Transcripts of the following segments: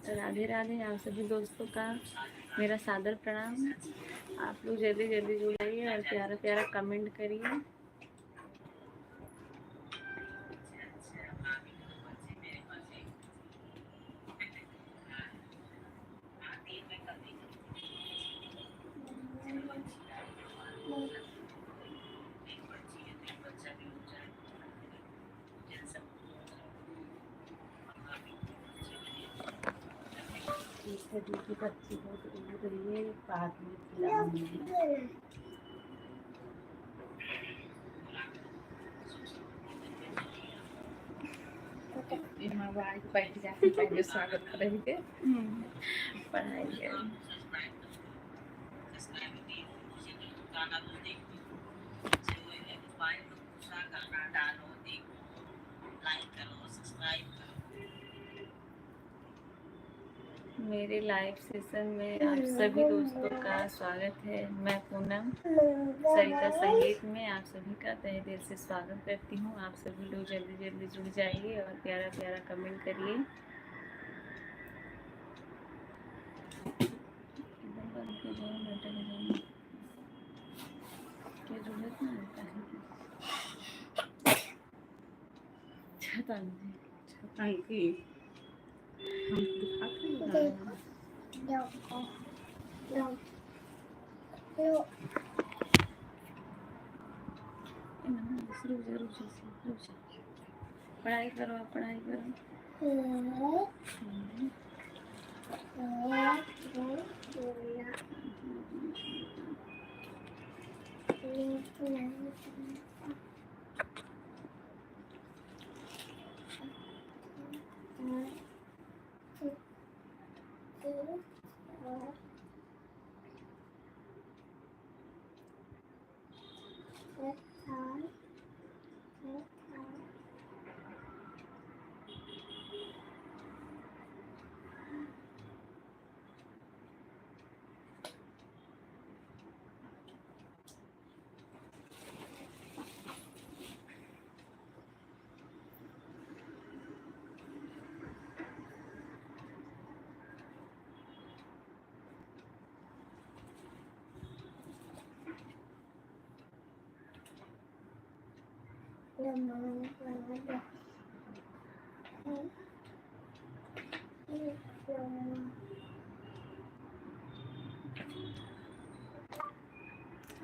राधे राधे। आप सभी दोस्तों का मेरा सादर प्रणाम। आप लोग जल्दी जल्दी जुड़ जाइए और प्यारा प्यारा कमेंट करिए। की बच्ची बहुत रो रही है, बाद में खिलाऊंगी। बैठ जाके पहले स्वागत करेंगे। पढ़ाई करें। मेरे लाइव सेशन में आप सभी दोस्तों का स्वागत है। मैं पूनम सरिता संगीत में आप सभी का तहे दिल से स्वागत करती हूँ। आप सभी लोग जल्दी जल्दी जुड़ जाइए और प्यारा प्यारा कमेंट करिए। क्या जरूरत नहीं होता है छतांगी हम दिखाते हैं। पढ़ाई करो, पढ़ाई करो।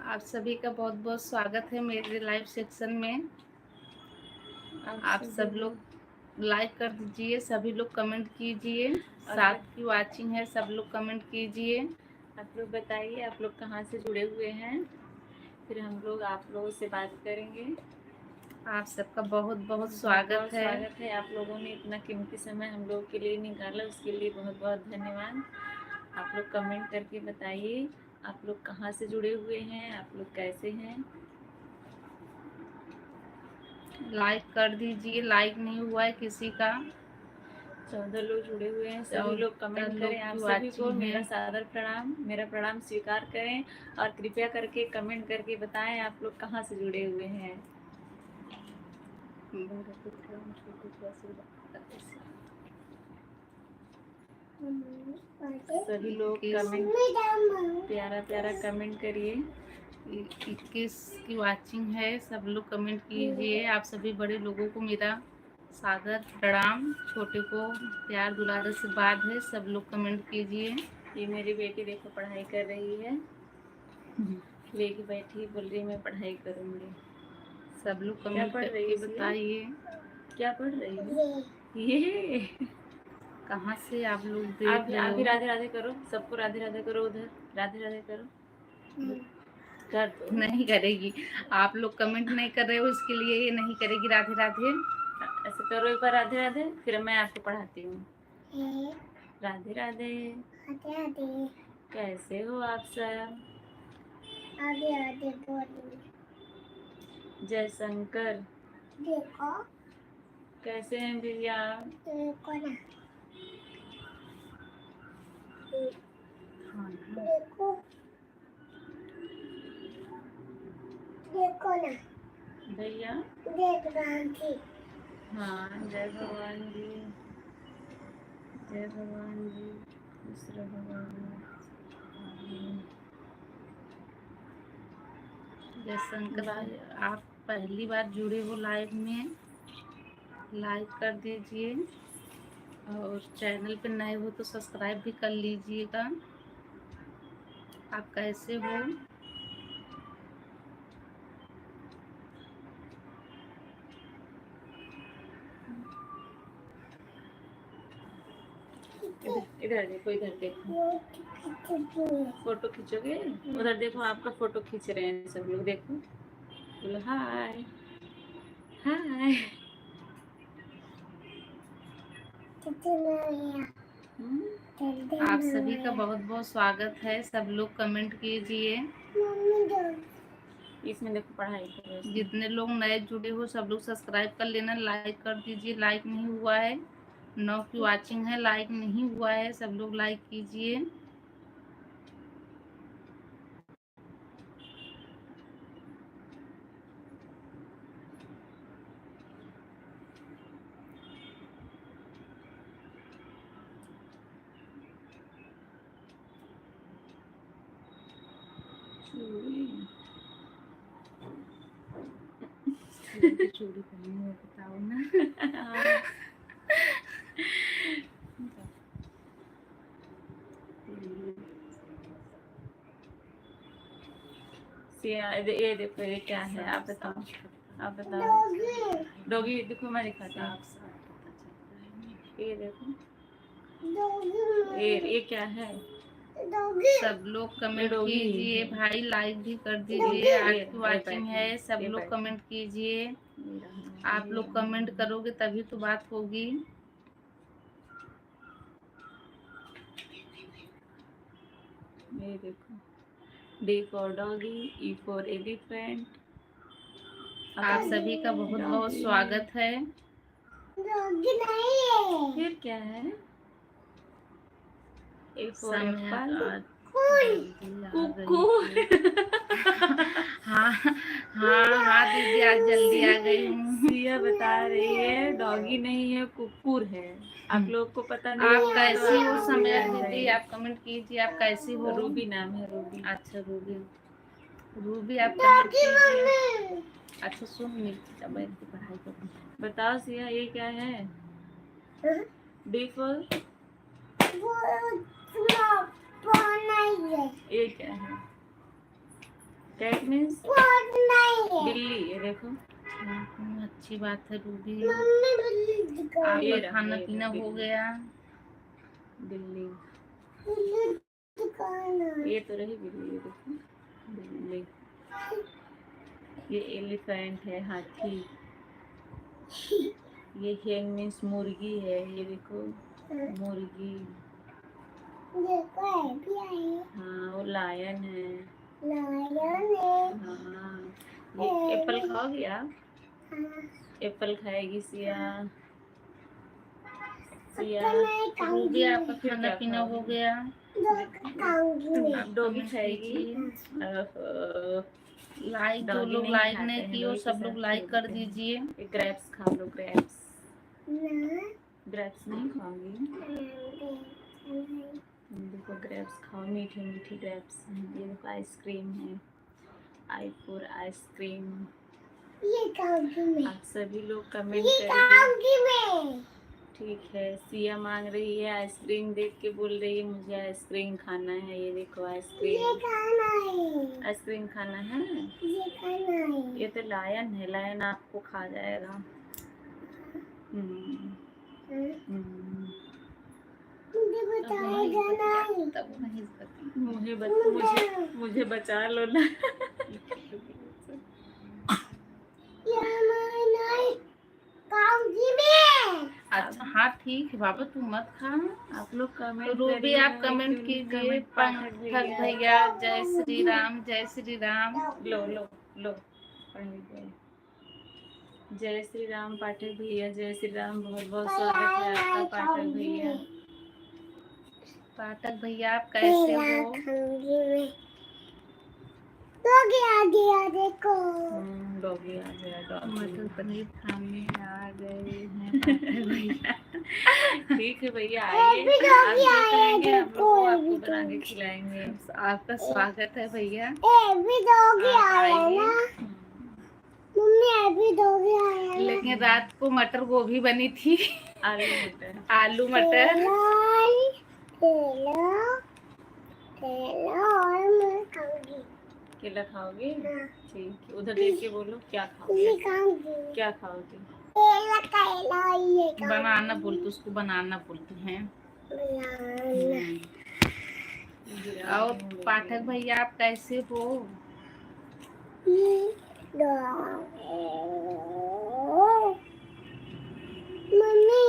आप सभी का बहुत बहुत स्वागत है मेरे लाइव सेक्शन में। आप सब लोग लाइक कर दीजिए, सभी लोग कमेंट कीजिए। साथ की वाचिंग है, सब लोग कमेंट कीजिए। आप लोग बताइए आप लोग कहाँ से जुड़े हुए हैं, फिर हम लोग आप लोगों से बात करेंगे। आप सबका बहुत बहुत स्वागत है। आप लोगों ने इतना कीमती समय हम लोगों के लिए निकाला, उसके लिए बहुत बहुत धन्यवाद। आप लोग कमेंट करके बताइए आप लोग कहाँ से जुड़े हुए हैं, आप लोग कैसे हैं। लाइक कर दीजिए, लाइक नहीं हुआ है किसी का। 14 लोग जुड़े हुए हैं, सभी लोग कमेंट करें। आप सभी को मेरा सादर प्रणाम, मेरा प्रणाम स्वीकार करें और कृपया करके कमेंट करके बताएं आप लोग कहाँ से जुड़े हुए हैं। सभी लोग कमेंट प्यारा प्यारा कमेंट करिए। 21 की वाचिंग है, सब लोग कमेंट कीजिए। आप सभी बड़े लोगों को मेरा सादर प्रणाम, छोटे को प्यार दुलार से बात है, सब लोग कमेंट कीजिए। ये मेरी बेटी देखो पढ़ाई कर रही है, लेके बैठी बोल रही मैं पढ़ाई करूँगी। सब लोग कमेंट करके बताइए क्या पढ़ रही है। ये कहाँ से आप लोग देख रहे हो? आप भी राधे राधे करो, सबको राधे राधे करो, उधर राधे राधे करो। कर दो। नहीं करेगी, आप लोग कमेंट नहीं कर रहे हो इसके लिए ये नहीं करेगी राधे राधे। ऐसे करो एक बार राधे राधे, फिर मैं आपको पढ़ाती हूँ। राधे राधे। राधे राधे। कैसे हो आप सब? राधे राधे बोलिए। जय शंकर। देखो कैसे हैं भैया? देखो ना, देखो देखो ना भैया। जय भगवान जी। हाँ जय भगवान जी। जय भगवान जी, खुश रहो बाबू। जय शंकर भाई, आप पहली बार जुड़े हो लाइव में, लाइक कर दीजिए और चैनल पे नए हो तो सब्सक्राइब भी कर लीजिएगा। आप कैसे हो? इधर देखो, इधर देखो, फोटो खींचोगे? उधर देखो, आपका फोटो खींच रहे हैं सब लोग, देखो, बोलो हाय हाय। आप सभी का बहुत बहुत स्वागत है। सब लोग कमेंट कीजिए। इसमें देखो, पढ़ाई करो। जितने लोग नए जुड़े हो सब लोग सब्सक्राइब कर लेना, लाइक कर दीजिए। लाइक नहीं हुआ है, 9 की वाचिंग है, लाइक नहीं हुआ है, सब लोग लाइक कीजिए। चूड़ी पहनी हो, बताओ ना। ये देखो, ये क्या है? आप बताओ, आप बताओ। डॉगी देखो, मैं दिखाती हूँ। ये देखो, ये क्या है? सब लोग कमेंट कीजिए भाई, लाइक भी कर दीजिए। आपकी वाचिंग है, सब लोग कमेंट कीजिए। आप लोग कमेंट करोगे तभी तो बात होगी। ये देखो, D for doggy, E for elephant. आप सभी का बहुत बहुत स्वागत है। डॉगी नहीं है, फिर क्या है? A फॉर एप्पल, कुकू। हाँ हाँ हाँ दीदी, आज जल्दी आ गई हूँ। सिया बता रही है डॉगी नहीं है, कुकुर है। आप लोग को पता नहीं। आप कैसी हो समय दीदी? आप कमेंट कीजिए, आप कैसी हो? रूबी नाम है, रूबी। अच्छा रूबी, रूबी आप कमेंट कीजिए। अच्छा सुन, नीचे बैठ के पढ़ाई करो। बताओ सिया, ये क्या है? D फॉर, ये क्या है? कैट मीन्स बिल्ली। ये देखो, अच्छी बात है रूबी। आपका खाना पीना हो गया? बिल्ली, ये तो रही बिल्ली। ये देखो, बिल्ली। ये एलिफेंट है, हाथी। ये हेन मीन्स मुर्गी है। ये देखो, मुर्गी। हाँ, वो लायन है। हाँ, ये एप्पल खाओगी आप? एप्पल खाएगी सिया। सिया, रूबी आपका खाना पीना हो गया? डॉगी खाएगी। लाइक, जो लोग लाइक नहीं किए हो सब लोग लाइक कर दीजिए। ग्रेप्स खा लो, ग्रेप्स। ग्रेप्स नहीं खाओगी? देखो, ग्रेप्स खाओ, मीठी मीठी ग्रेप्स हैं। ये देखो, आइसक्रीम है, आई फॉर आइसक्रीम। ये खाऊंगी मैं। आप सभी लोग कमेंट करिए। ठीक है, सिया मांग रही है आइसक्रीम, देख के बोल रही है मुझे आइसक्रीम खाना है। ये देखो, आइसक्रीम, ये खाना है। आइसक्रीम खाना है, ये खाना है। ये तो लायन है, लायन आपको खा जाएगा। मुझे बचा लो ना। अच्छा हाँ ठीक है बाबा, तू मत खा। आप लोग कमेंट, तो रूबी आप कमेंट कीजिए। पाठक भैया, जय श्री राम, जय श्री राम। लो लो लो, जय श्री राम पाठक भैया, जय श्री राम। बहुत बहुत स्वागत है आपका पाठक भैया। पाठक भैया आप कैसे हो? डॉगी आ गया, देखो। डॉगी आ गया, डॉगी। मटर पनीर खाने आ गए हैं पाठक भैया। ठीक है भैया, आइए, आप देख लेंगे, हम लोग आपको बना के खिलाएंगे। आपका स्वागत है भैया, आप आइए। लेकिन रात को मटर गोभी बनी थी, आलू मटर। केला खाओगे? ठीक है, उधर देख के बोलो क्या खाओगे, क्या खाओगे? बनाना बोलते, उसको बनाना बोलते हैं। और पाठक भैया आप कैसे हो? मम्मी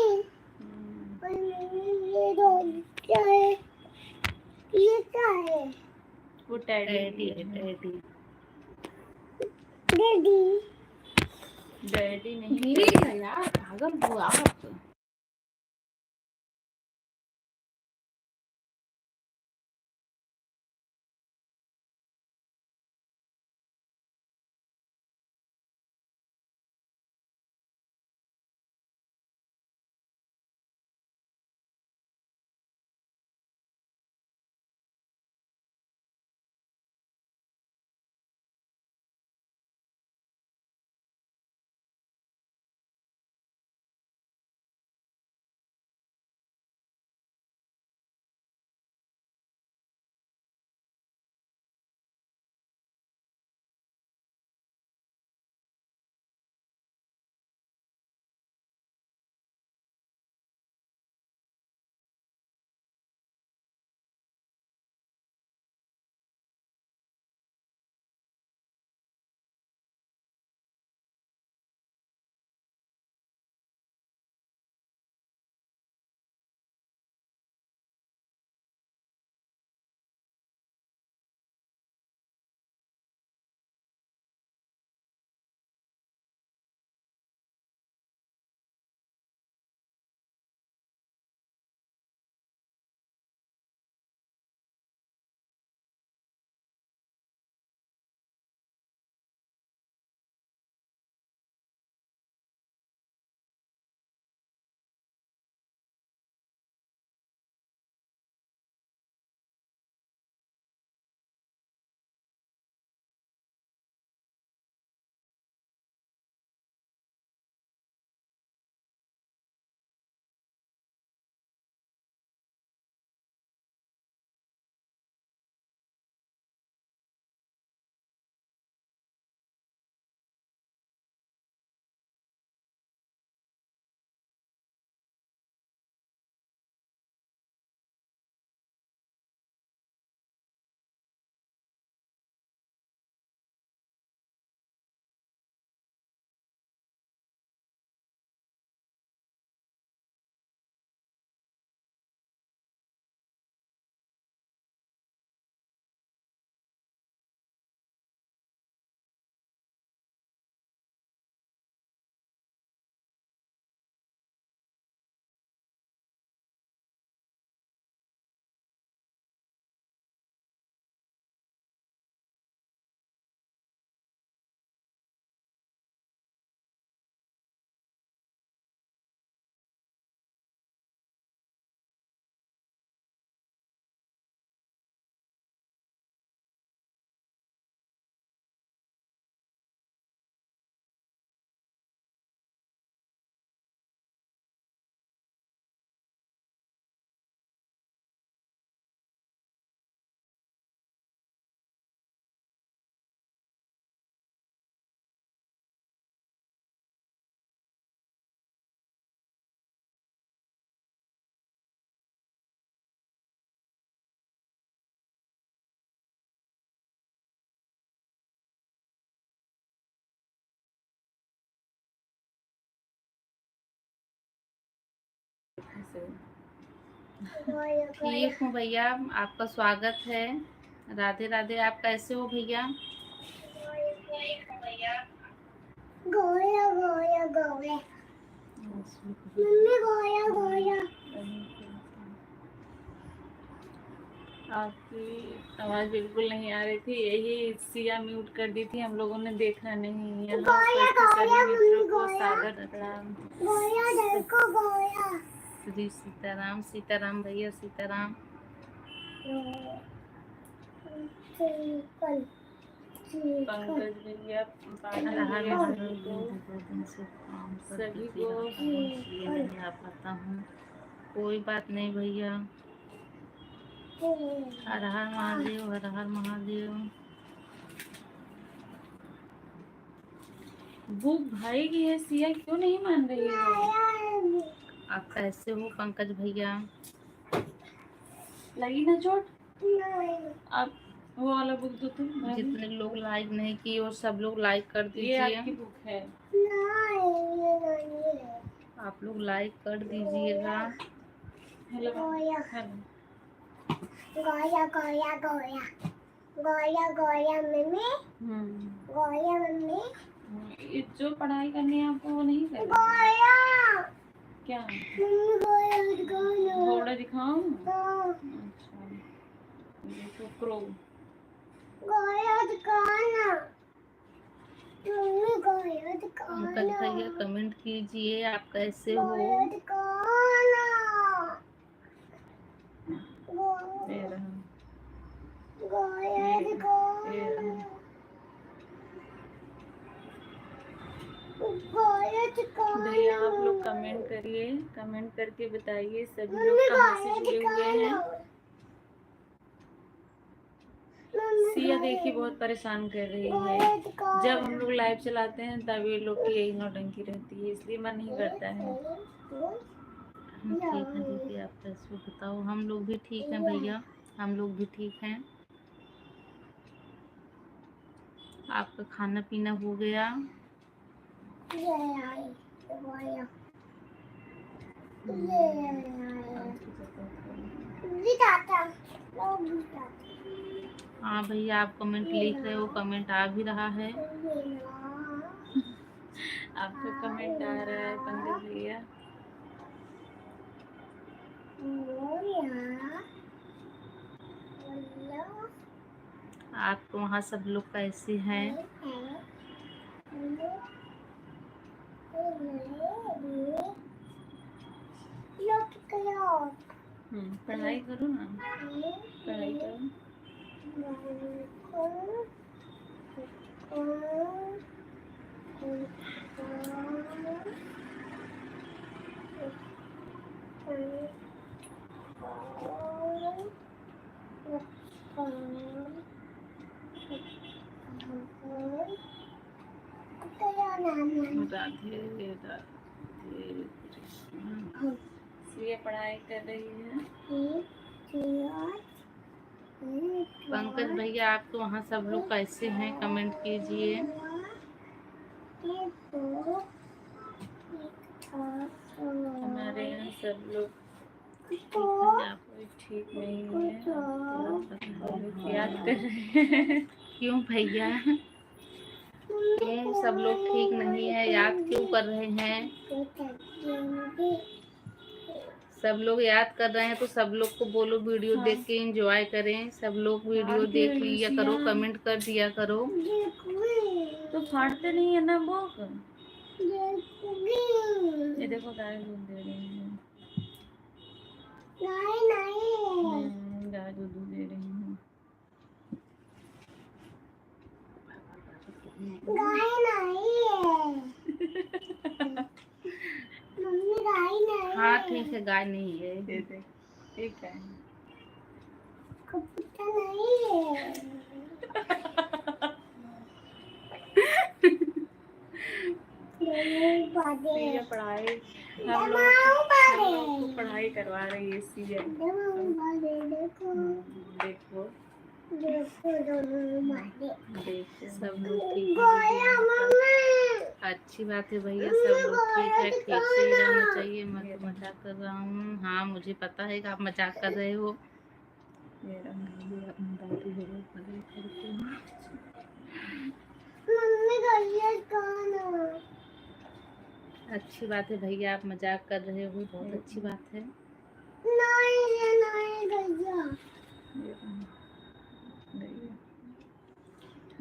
ये क्या है? वो टैडी है, टैडी। डैडी डैडी नहीं है यार, पागल हो आप। ठीक हूँ भैया, आपका स्वागत है। राधे राधे। आप कैसे हो भैया? गोया गोया गोया मम्मी, गोया गोया। आपकी आवाज बिल्कुल नहीं आ रही थी, यही सिया म्यूट कर दी थी, हम लोगों ने देखा नहीं। यहाँ सभी मित्रों को सादर प्रणाम। गोया देखो गोया। श्री सीताराम। सीताराम भैया, सीताराम। पंकज भैया, सभी को इसलिए नहीं आ पाता हूँ। कोई बात नहीं भैया। हर हर महादेव, हर हर महादेव। भूख भाई की है, सिया क्यों नहीं मान रही हो? आप कैसे हो पंकज भैया? लगी ना चोट? आप वो वाला बुक दो तुम। जितने लोग लाइक नहीं किए और सब लोग लाइक कर दीजिए। ये आपकी बुक है। आप लोग लाइक कर दीजिएगा। गोया गोया गोया गोया गोया गोया मम्मी। गोया मम्मी। ये जो पढ़ाई करनी है आपको वो नहीं करनी। गोया क्या? घोड़ा दिखाऊं? अच्छा, देखो क्रो। गोया दिखाना। पंकज भैया कमेंट कीजिए, आप कैसे हो? भैया आप लोग कमेंट करिए, कमेंट करके बताइए सभी लोग कहाँ से जुड़े हुए हैं। सिया देखिए बहुत परेशान कर रही है। जब हम लोग लाइव चलाते हैं तब ये लोग की यही नौटंकी रहती है, इसलिए मन नहीं करता है। ठीक है दीदी, आप कैसे बताओ? हम लोग भी ठीक हैं भैया, हम लोग भी ठीक हैं। आपका खाना पीना हो गया? हाँ भैया, आप कमेंट लिख रहे हो, कमेंट आ भी रहा है। आपका कमेंट आ रहा है पंडित भैया। आप वहाँ सब लोग कैसे हैं? पढ़ाई करो ना, पढ़ाई करो। राधे राधे कृष्ण। ये पढ़ाई कर रही है। पंकज भैया आप तो वहाँ सब लोग कैसे हैं? कमेंट कीजिए। हमारे यहाँ सब लोग ठीक है, आप कोई ठीक नहीं है। याद कर रहे हैं। क्यों भैया, क्यों सब लोग ठीक नहीं है? याद क्यों कर रहे हैं? सब लोग याद कर रहे हैं तो सब लोग को बोलो वीडियो देख के एंजॉय करें। सब लोग वीडियो देख लिया करो, कमेंट कर दिया करो। तो फाड़ते नहीं है ना बुक। ये देखो गाय दूध दे रही है। गाय दूध दे रही है। गाय नहीं है। मम्मी गाय नहीं है। हाँ ठीक है, गाय नहीं है। ठीक है, कुत्ता नहीं है। ये पढ़ाई हम लोग को पढ़ाई करवा रही है सीए। देखो सब लोग ठीक है। अच्छी बात है भैया, सब लोग ठीक है, ठीक से ही रहना चाहिए। मैं तो मजाक कर रहा हूँ। हाँ मुझे पता है कि आप मजाक कर रहे हो। अच्छी बात है भैया, आप मजाक कर रहे हो, बहुत अच्छी बात है।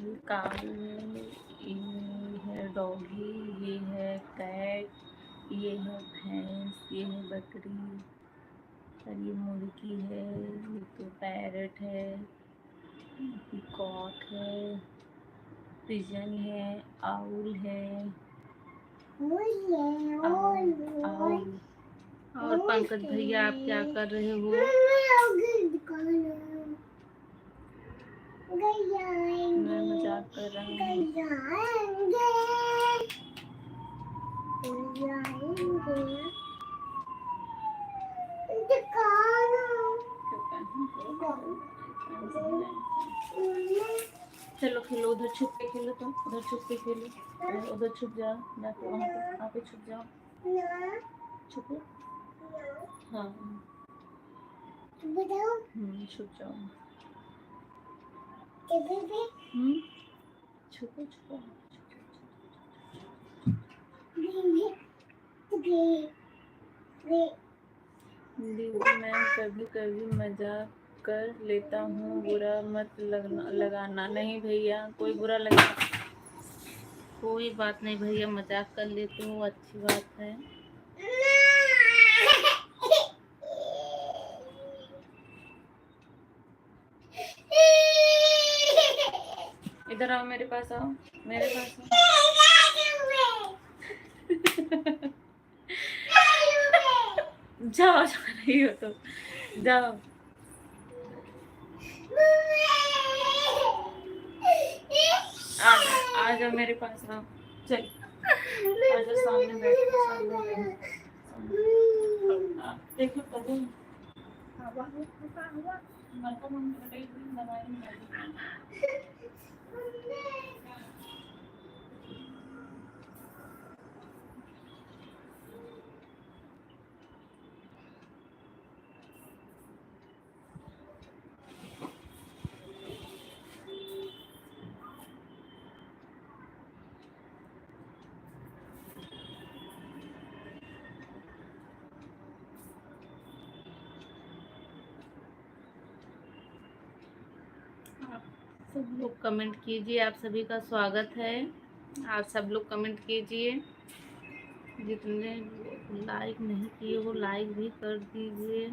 ये काऊ, ये है डॉगी, ये है कैट, ये है भैंस, ये है बकरी, और ये मुर्गी है, ये तो पैरट है, पीकॉक है, पिजन है, आउल है, आउल। और पंकज भैया आप क्या कर रहे हो? मैं मजाक कर रहा हूँ। चलो खेलो, उधर छुप के खेलो, तुम उधर छुप के खेलो, उधर छुप जाओ, जाके वहाँ पे छुप जाओ, छुपो। हाँ छुप जाओ। छुपो छुपो। मैं कभी कभी मजाक कर लेता हूँ, बुरा मत लगाना। नहीं भैया, कोई बुरा लगा, कोई बात नहीं भैया, मजाक कर लेते हो, अच्छी बात है। इधर आओ, मेरे पास आओ, मेरे पास आओ। जाओ, जा रही हो तो जाओ। आ जाओ मेरे पास आओ, चल आ जाओ, सामने बैठो, सामने देखो कभी सब लोग कमेंट कीजिए, आप सभी का स्वागत है। आप सब लोग कमेंट कीजिए, जितने लाइक नहीं किए वो लाइक भी कर दीजिए।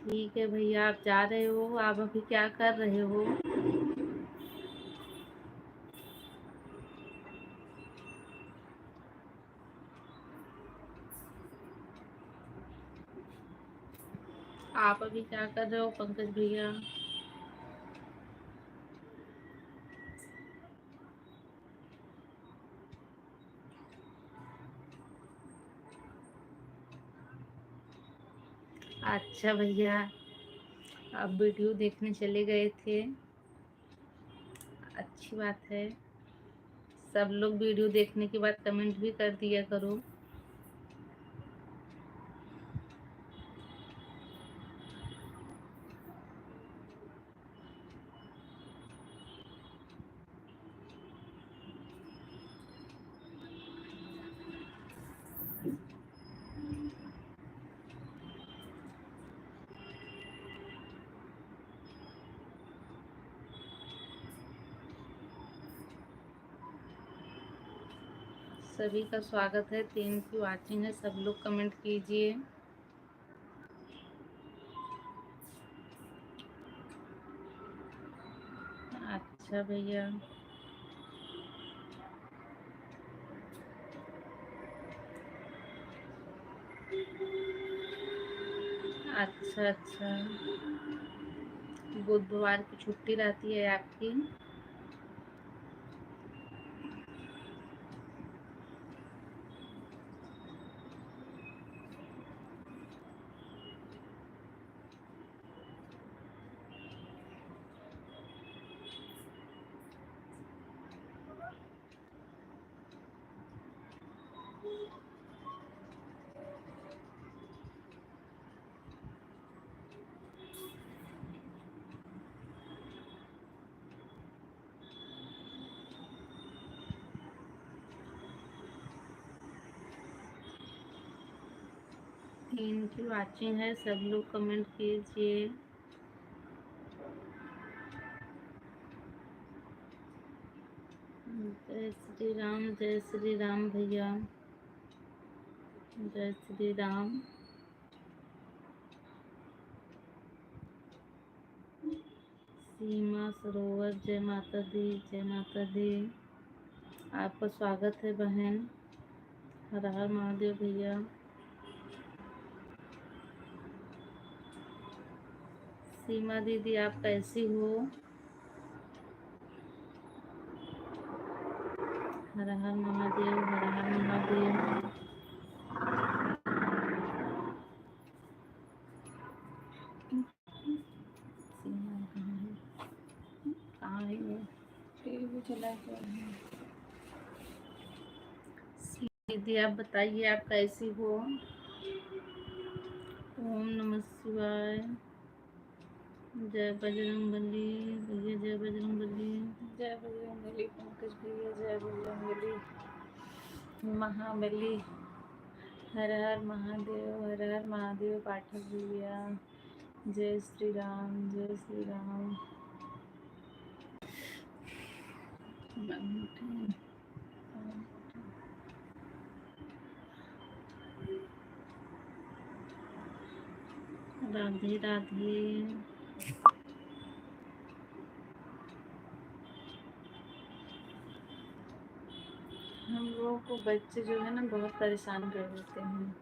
ठीक है भैया, आप जा रहे हो, आप अभी क्या कर रहे हो? आप अभी क्या कर रहे हो पंकज भैया? अच्छा भैया, आप वीडियो देखने चले गए थे, अच्छी बात है। सब लोग वीडियो देखने के बाद कमेंट भी कर दिया करो। सभी का स्वागत है, 3 की वाचिंग है, सब लोग कमेंट कीजिए। अच्छा भैया, अच्छा अच्छा, बुधवार की छुट्टी रहती है आपकी? इनकी वाचिंग है, सब लोग कमेंट कीजिए। जय श्री राम भैया, जय श्री राम। सीमा सरोवर, जय माता दी, जय माता दी। आपका स्वागत है बहन। हर हर महादेव भैया। सीमा दीदी आप कैसी हो? हर हर महादेव, हर हर महादेव। सीमा कहाँ है ये? टीवी चला के। दीदी आप बताइए आप कैसी हो? ओम नमः शिवाय। जय बजरंगबली भैया, जय बजरंगबली, जय बजरंगबली। पंकज भैया जय बजरंगबली। महाबली, हर हर महादेव, हर हर महादेव। पाठक भैया जय श्री राम, जय श्री राम। राधे राधे। हम लोगों को बच्चे जो है ना बहुत परेशान कर देते हैं।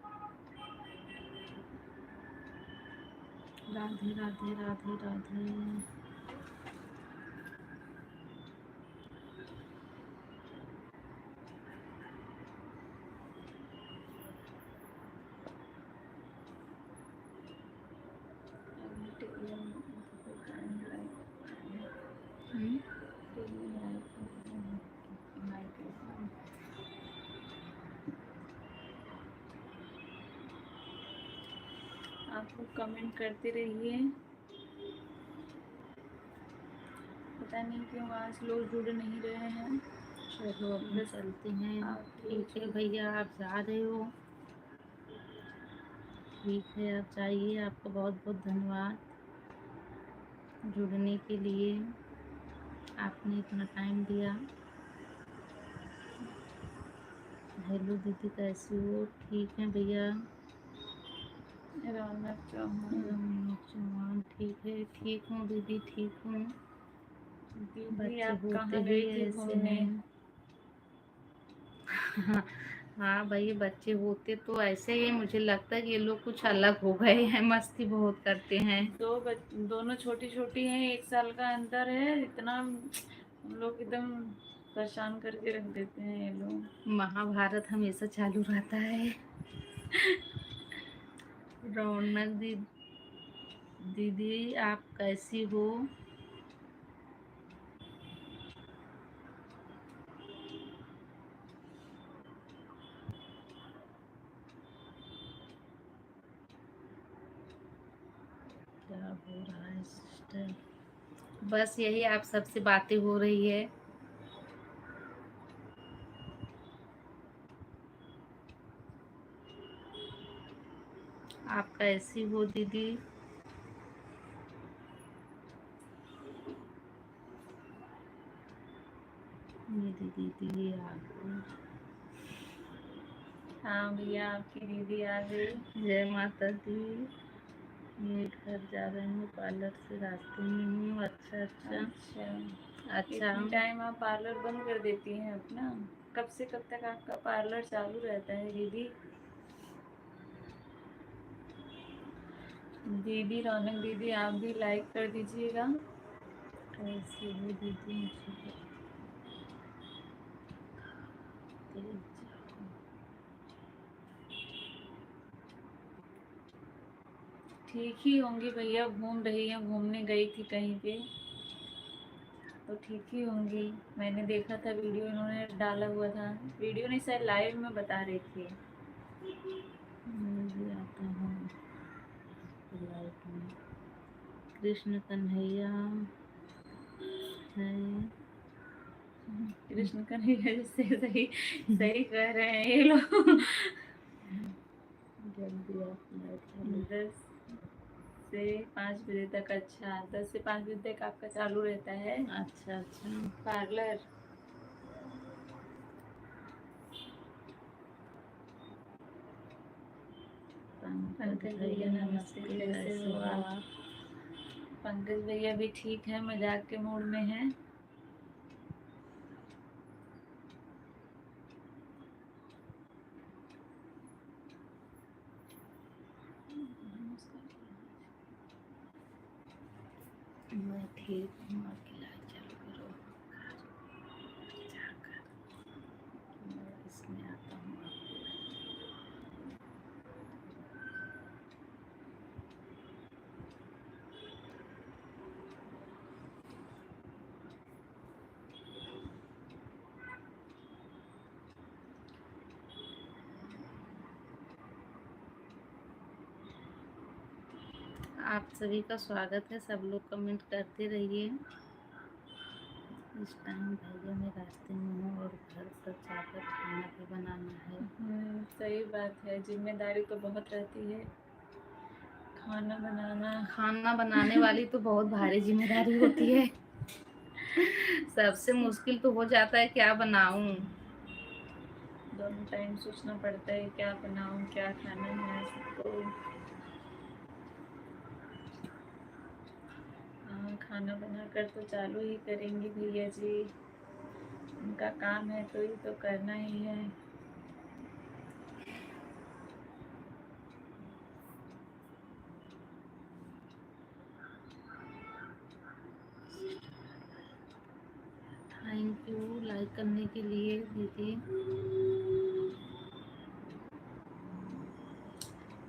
राधे राधे राधे राधे। आप लोग कमेंट करते रहिए। पता नहीं क्यों आज लोग जुड़ नहीं रहे हैं। चलो अब चलते हैं। ठीक है भैया आप जा रहे हो, ठीक है आप जाइए। आपका बहुत बहुत धन्यवाद जुड़ने के लिए, आपने इतना टाइम दिया। हेलो दीदी कैसी हो? ठीक है भैया। रौनक चौहान ठीक है। ठीक हूँ दीदी, ठीक हूँ। बच्चे आप होते ही ऐसे हैं। हाँ भाई बच्चे होते तो ऐसे ही, मुझे लगता है कि ये लोग कुछ अलग हो गए हैं, मस्ती बहुत करते हैं। दोनों छोटी छोटी हैं, 1 साल का अंतर है। इतना हम लोग एकदम परेशान करके रख देते हैं ये लोग। महाभारत हमेशा चालू रहता है। रौनक दीदी आप कैसी हो? क्या हो रहा है सिस्टर? बस यही आप सबसे बातें हो रही है। आप कैसी हो दीदी? मेरी दीदी आ गई। हाँ भैया आपकी दीदी आ गई। जय माता दी। मीट घर जा रहे हैं, पार्लर से रास्ते में हूँ। अच्छा अच्छा अच्छा अच्छा। टाइम आप पार्लर बंद कर देती हैं अपना? कब से कब तक आपका पार्लर चालू रहता है दीदी? दीदी रौनक दीदी आप भी लाइक कर दीजिएगा। कैसी हो दीदी? ठीक ही होंगी भैया, घूम रही हैं, घूमने गई थी कहीं पे, तो ठीक ही होंगी। मैंने देखा था वीडियो इन्होंने डाला हुआ था, वीडियो नहीं शायद लाइव में बता रही थी। मैं भी आता हूँ लाइव में। कृष्ण कन्हैया है। कृष्ण कन्हैया जिससे सही सही कह रहे हैं ये लोग। जल्दी आप 10 से 5 बजे तक। अच्छा, 10 से 5 बजे तक आपका चालू रहता है? अच्छा अच्छा। पार्लर। पंकज भैया नमस्ते, कैसे हो आप? पंकज भैया भी ठीक है, मजाक के मूड में हैं। मैं ठीक हूँ, आप इलाज चालू करो जाकर। मैं इसमें आता हूँ आपको। आप सभी का स्वागत है, सब लोग कमेंट करते रहिए। इस टाइम भैया मैं रास्ते में हूँ और घर पर जाकर खाना भी बनाना है। सही बात है, जिम्मेदारी तो बहुत रहती है। खाना बनाने वाली तो बहुत भारी जिम्मेदारी होती है। सबसे मुश्किल तो हो जाता है क्या बनाऊं। दोनों टाइम सोचना पड़ता है क्या बनाऊं, क्या खाना है सबको। हाँ, खाना बनाकर तो चालू ही करेंगे भैया जी, उनका काम है तो ये तो करना ही है। थैंक यू लाइक करने के लिए दीदी।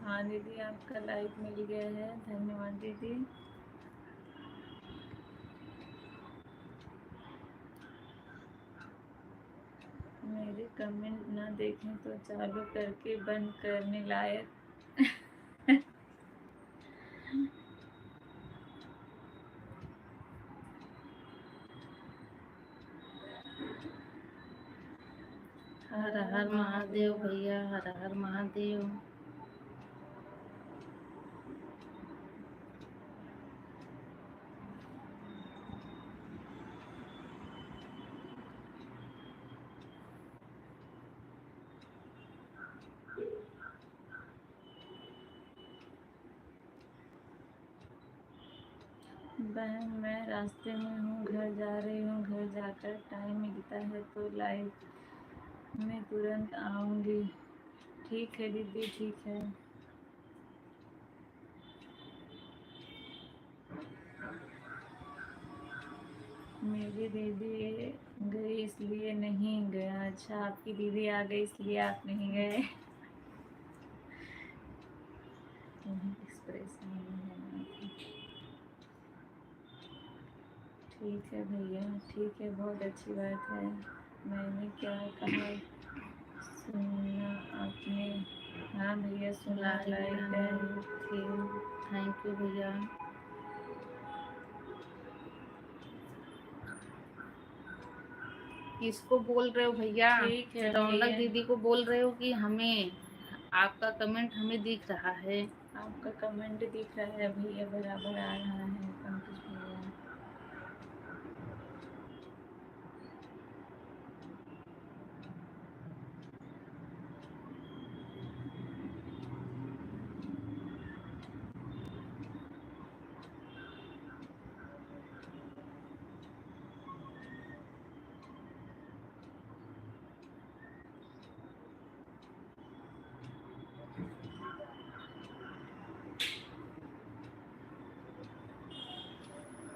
हाँ दीदी, आपका लाइक मिल गया है, धन्यवाद दीदी। मेरे कमेंट ना देखें तो चालू करके बंद करने लायक। हर हर महादेव भैया, हर हर महादेव। बहन मैं रास्ते में हूँ, घर जा रही हूँ, घर जाकर टाइम मिलता है तो लाइव में तुरंत आऊँगी। ठीक है दीदी, ठीक है। मेरी दीदी गई इसलिए नहीं गया। अच्छा, आपकी दीदी आ गई इसलिए आप नहीं गए। एक्सप्रेस नहीं है। ठीक है भैया, ठीक है, बहुत अच्छी बात है। मैंने क्या कहा सुना आपने? हाँ भैया सुना, लाइक है। थैंक यू भैया। किसको बोल रहे हो भैया? ठीक है रौनक भैया। दीदी को बोल रहे हो कि हमें? आपका कमेंट हमें दिख रहा है। आपका कमेंट दिख रहा है भैया, बराबर आ रहा है पंकज भैया।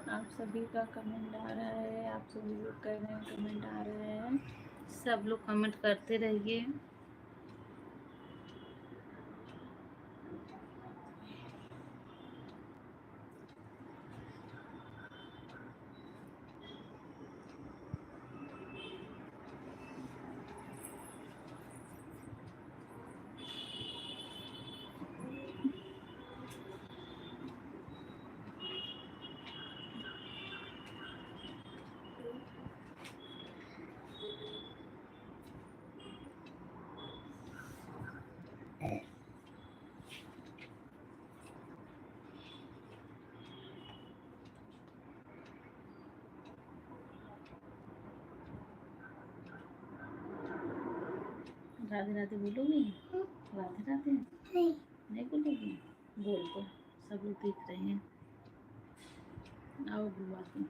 आप सभी का कमेंट आ रहा है, आप सभी लोग कर रहे हैं, कमेंट आ रहे हैं। सब लोग कमेंट करते रहिए। राधे राधे बोलोगी? राधे राधे नहीं बोलोगी? बोल दो, सब लोग देख रहे हैं। आओ बुआ तुम।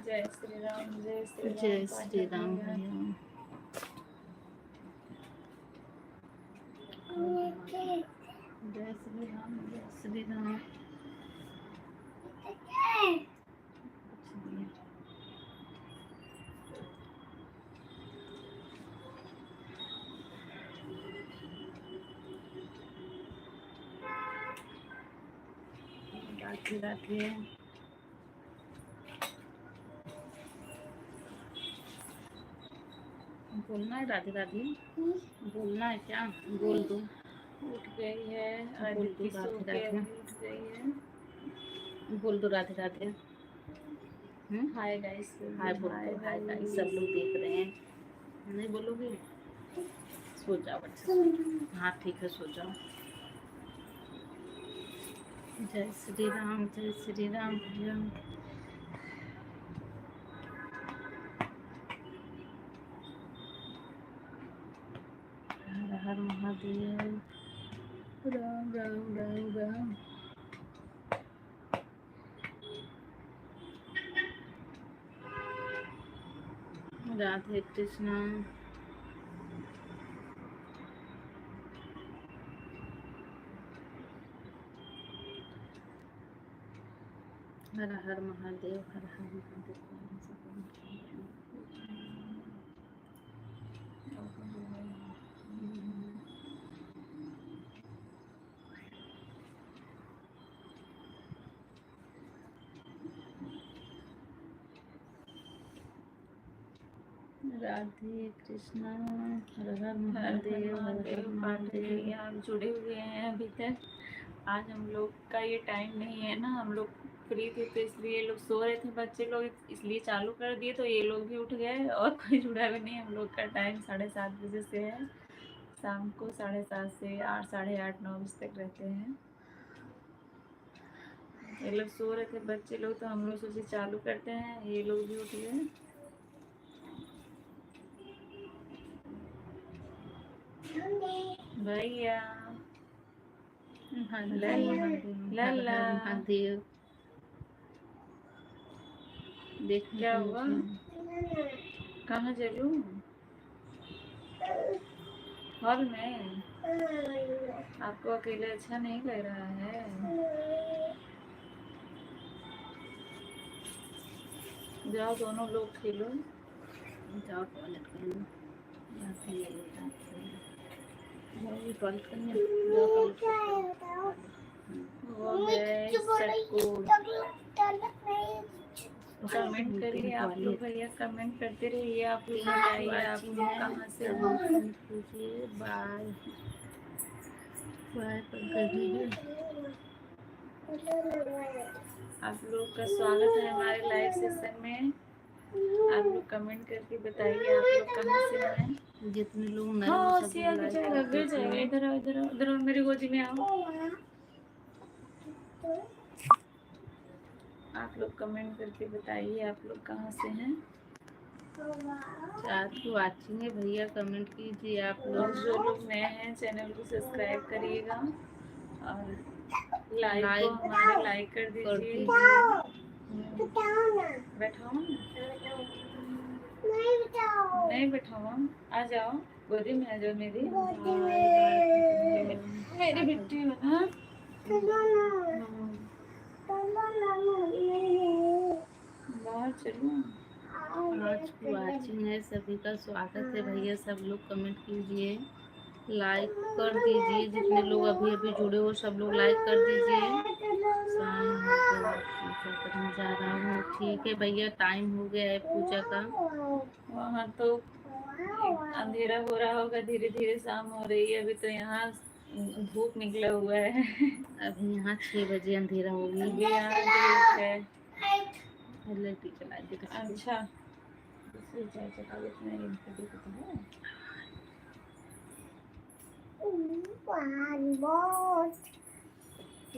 जय श्री राम, जय श्री राम, जय श्री राम भैया। जय श्री राम, जय श्री राम। राधे राधे। बोलना है राधे राधे? बोलना है क्या? बोल दो। उठ गई है बोल दो आदित्य, सो राधे के राधे। अभी उठ गई है। बोल दो राधे राधे। हाय गाइस, हाय बोल दो। हाय गाइस, सब लोग देख रहे हैं। नहीं बोलोगे? सो जाओ अच्छे से। हाँ ठीक है, सो जाओ। जय श्री राम, जय श्री राम भैया। हर हर महादेव। राम राम राम राम। राधे कृष्णा। हर हर महादेव, हर हर महादेव। राधे कृष्णा। हर हर महादेव, हर हर महादेव। आप जुड़े हुए हैं अभी तक। आज हम लोग का ये टाइम नहीं है ना, हम लोग फ्री थे तो इसलिए ये लोग सो रहे थे बच्चे लोग, इसलिए चालू कर दिए, तो ये लोग भी उठ गए और कोई जुड़ा भी नहीं। हम लोग का टाइम 7:30 बजे से है, शाम को 7:30 से 8, 8:30, 9 बजे तक रहते हैं। ये लोग सो रहे थे बच्चे लोग, तो हम लोग सोचे चालू करते हैं, ये लोग भी उठ गए। भैया लल्ला, महादेव। देख क्या हुआ? कहाँ चलूं? हॉल में? आपको अकेले अच्छा नहीं लग रहा है? जाओ दोनों लोग खेलो। जाओ टॉयलेट करने। जाओ टॉयलेट करने। जाओ टॉयलेट करने। वो गए सबको। कमेंट करिए आप लोग भैया, कमेंट करते रहिए। आप लोग बताइए आप लोग कहाँ से हो। बाय बाय कर दीजिए। आप लोग का स्वागत है हमारे लाइव सेशन में। आप लोग कमेंट करके बताइए आप लोग कहाँ से हैं। जितने लोग नए हाँ, सब सिया लाइक जाएगा, गिर जाएगा। इधर आओ, इधर आओ, इधर आओ, मेरी गोदी में आओ। आप लोग कमेंट करके बताइए आप लोग कहाँ से हैं। आपकी वाचिंग है भैया, कमेंट कीजिए आप और लोग। जो लोग नए हैं चैनल को सब्सक्राइब करिएगा और लाइक को हमारे लाइक कर दीजिए। बैठाओ ना। नहीं बैठाओ, आ जाओ गोदी में, आ जाओ मेरी मेरी बिट्टी बना। बाहर चलो। आज की वाचिंग है, सभी का स्वागत है भैया। सब लोग कमेंट कीजिए, लाइक कर दीजिए। जितने लोग अभी अभी जुड़े हो सब लोग लाइक कर दीजिए। शाम हो गया, पूजा करने जा रहा हूँ। ठीक है भैया, टाइम हो गया है पूजा का। वहाँ तो अंधेरा हो रहा होगा, धीरे धीरे शाम हो रही है। अभी तो यहाँ धूप निकला हुआ है। अभी यहाँ 6 बजे अंधेरा हो गया। अभी यहाँ धूप है। लाइट चला दे। अच्छा, दूसरी चाय चला दे, इतना इनको देखो तो है।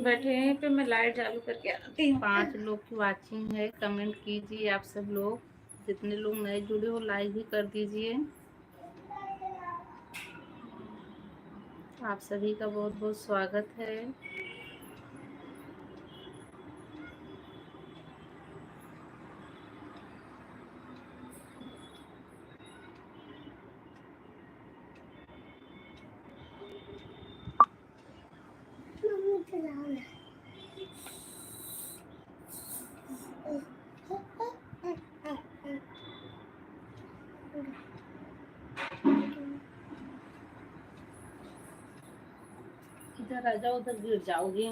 बैठे हैं पे मैं लाइट चालू करके आती हूँ। 5 लोग की वाचिंग है, कमेंट कीजिए आप सब लोग। जितने लोग नए जुड़े हो लाइक भी कर दीजिए। आप सभी का बहुत बहुत स्वागत है। इधर आ जाओ, उधर गिर जाओगे।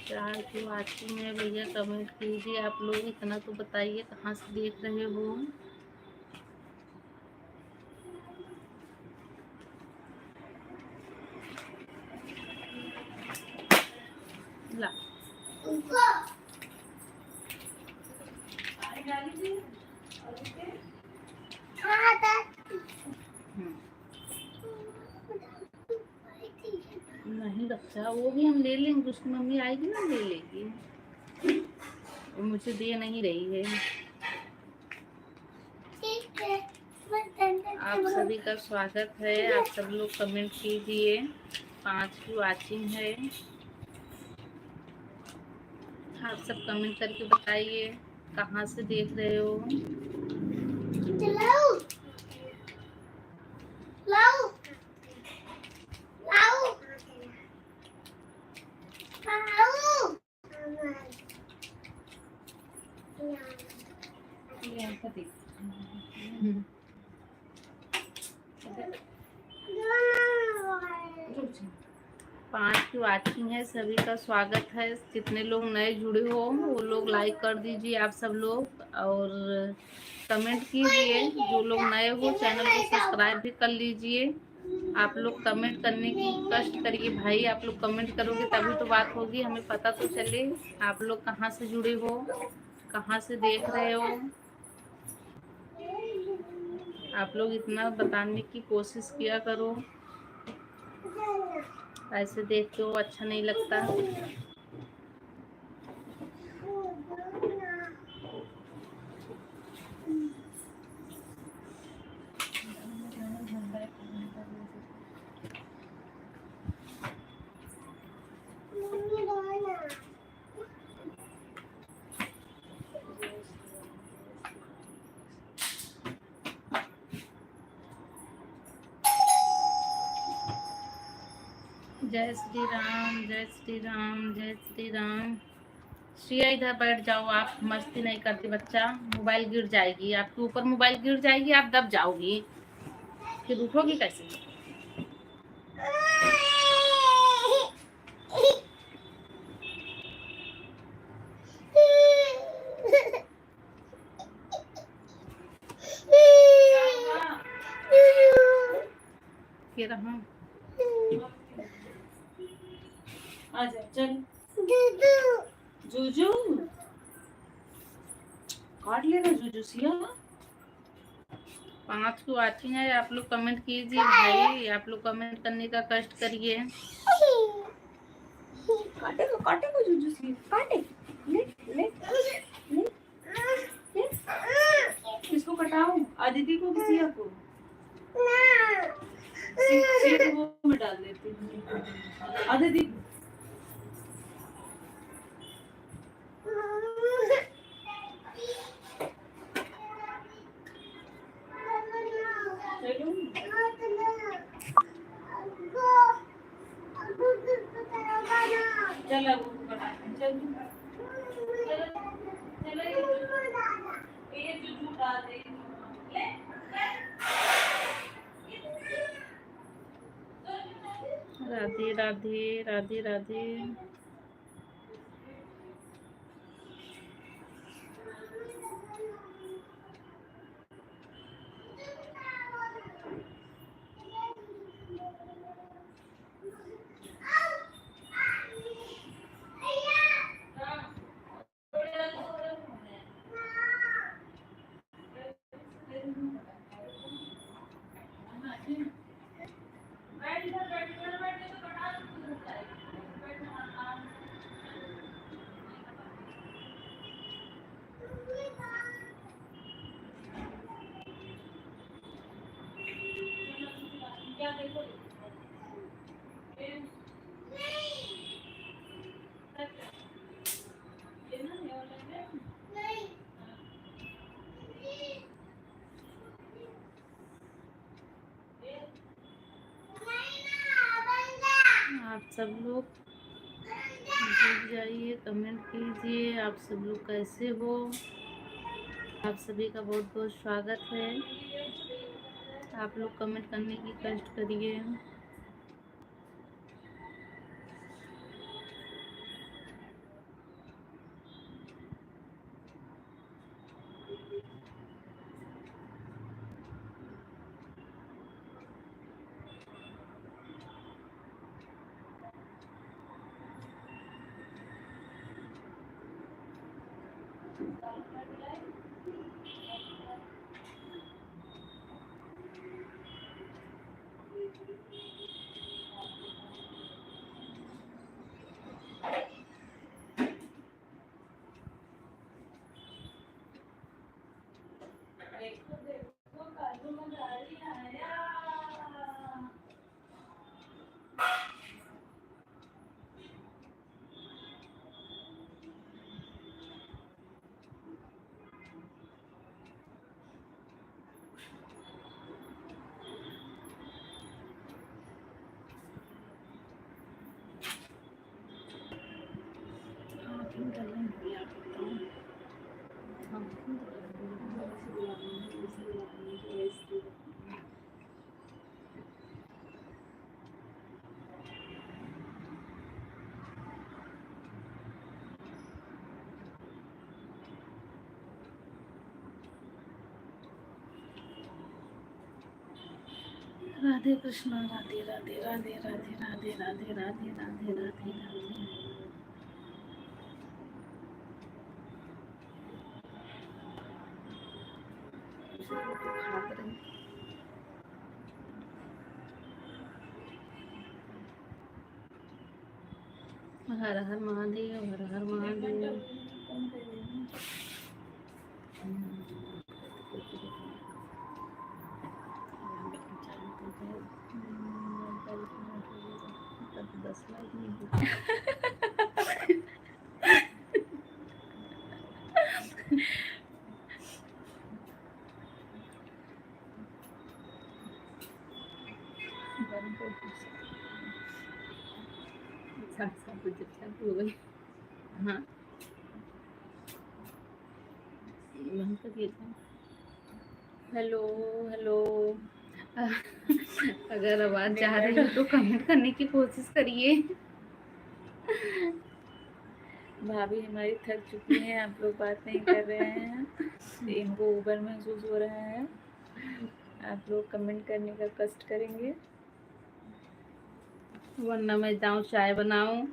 चार की वाचिंग है भैया, कमेंट कीजिए आप लोग। इतना तो बताइए कहाँ से देख रहे हो। ला नहीं बच्चा, वो भी हम ले लेंगे, उसकी मम्मी आएगी ना ले लेगी। वो मुझे दे नहीं रही है। आप सभी का स्वागत है। आप सब लोग कमेंट कीजिए। 5 की वाचिंग है। आप सब कमेंट करके बताइए कहाँ से देख रहे हो। पाँच की वाचिंग है, सभी का स्वागत है। जितने लोग नए जुड़े हो वो लोग लाइक कर दीजिए आप सब लोग, और कमेंट कीजिए। जो लोग नए हो चैनल को सब्सक्राइब भी कर लीजिए। आप लोग कमेंट करने की कष्ट करिए भाई, आप लोग कमेंट करोगे तभी तो बात होगी, हमें पता तो चले आप लोग कहाँ से जुड़े हो, कहाँ से देख रहे हो। आप लोग इतना बताने की कोशिश किया करो, ऐसे देखते हो अच्छा नहीं लगता। जय श्री राम, जय श्री राम, जय श्री राम। श्रिया इधर बैठ जाओ, आप मस्ती नहीं करती बच्चा, मोबाइल गिर जाएगी आपके ऊपर, मोबाइल गिर जाएगी आप दब जाओगी, फिर उठोगी कैसे। फिर हम आजा चल जूजू काट लेना जूजू सिया। 5 को वाचिंग है, आप लोग कमेंट कीजिए भाई, आप लोग कमेंट करने का कष्ट करिए। काटेगा जूजू सिया, काटे ले ले ले ले। किसको कटाऊं, आदिति को कि सिया को? सिया को वो में डाल देती हूँ। आदिति चल अब चल चल ये जूजू डाल दे ले। राधे राधे, राधे राधे। आप सब लोग जुड़ जाइए, कमेंट कीजिए। आप सब लोग कैसे हो? आप सभी का बहुत बहुत स्वागत है। आप लोग कमेंट करने की कष्ट करिए। राधे कृष्णा, राधे राधे राधे राधे राधे राधे राधे राधे राधे राधे। हर हर महादेव, हर हर महादेव। दस लाइक नहीं हो गई। हाँ, बंद कर दिया था। Hello hello. अगर आवाज जा रही हो तो कमेंट करने की कोशिश करिए। भाभी हमारी थक चुकी हैं, आप लोग बात नहीं कर रहे हैं, इनको ऊबर महसूस हो रहा है। आप लोग कमेंट करने का कष्ट करेंगे, वरना मैं जाऊँ चाय बनाऊँ।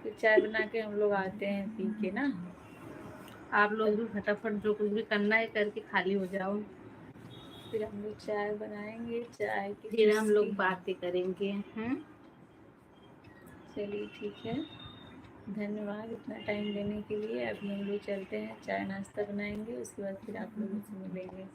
तो चाय बना के हम लोग आते हैं पी के ना। आप लोग भी फटाफट जो कुछ भी करना है करके खाली हो जाओ, फिर हम लोग चाय बनाएंगे, चाय की फिर हम लोग बातें करेंगे। चलिए ठीक है, धन्यवाद इतना टाइम देने के लिए। अब हम लोग चलते हैं, चाय नाश्ता बनाएंगे, उसके बाद फिर आप लोगों से मिलेंगे।